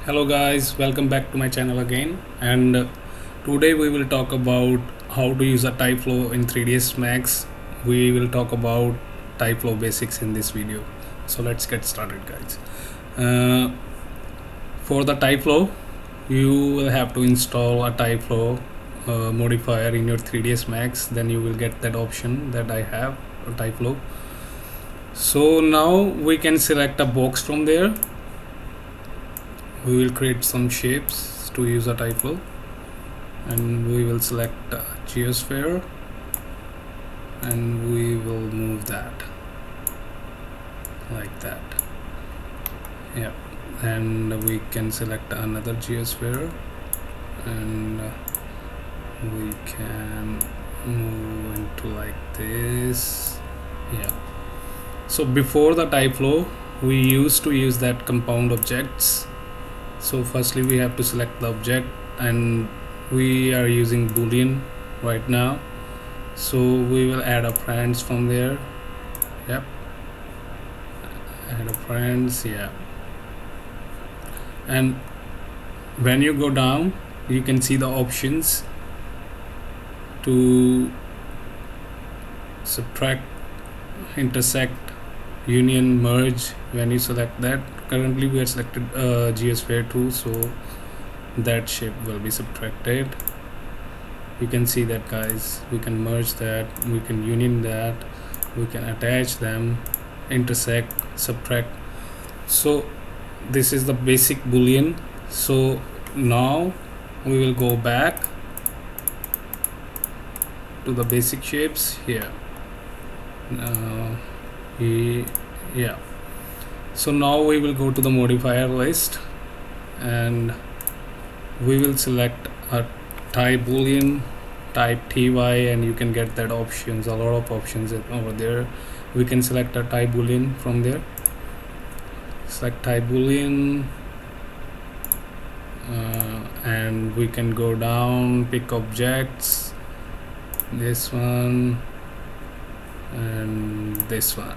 Hello guys, welcome back to my channel again, and today we will talk about how to use a Tyflow in 3ds Max. We will talk about Tyflow basics in this video. So let's get started guys. uh, for the Tyflow, you will have to install a Tyflow modifier in your 3ds Max. Then you will get that option that I have, a Tyflow. So now we can select a box from there. We will create some shapes to use a Tyflow, and we will select geosphere, and we will move that like that. Yeah, and we can select another geosphere, and we can move into like this. Yeah, so before the Tyflow, we used to use that compound objects. So firstly we have to select the object, and we are using Boolean right now, so we will add a friends from there. Yep, add a friends. Yeah, and when you go down, you can see the options to subtract, intersect, union, merge. When you select that, currently we are selected geosphere 2, so that shape will be subtracted. You can see that guys, we can merge that, we can union that, we can attach them, intersect, subtract. So this is the basic Boolean. So now we will go back to the basic shapes here. Yeah, so now we will go to the modifier list, and we will select a Tyboolean type TY, and you can get that options, a lot of options over there. We can select a Tyboolean from there, select Tyboolean, and we can go down, pick objects, this one and this one.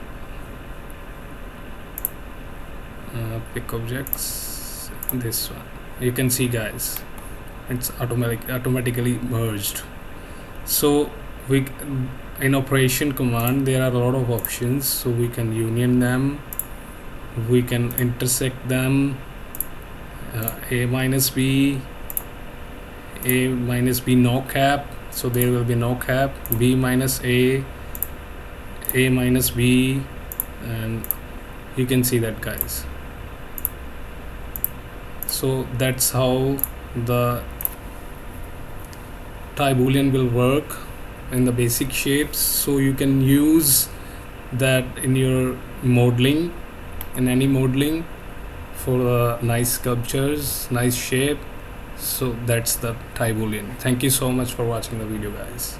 Pick objects, this one. You can see guys, it's automatically merged. So we in operation command, there are a lot of options, so we can union them, we can intersect them, a minus b no cap, so there will be no cap, b minus a minus b, and you can see that guys. So that's how the Tyboolean will work in the basic shapes. So you can use that in your modeling, in any modeling, for nice sculptures, nice shape. So that's the Tyboolean. Thank you so much for watching the video guys.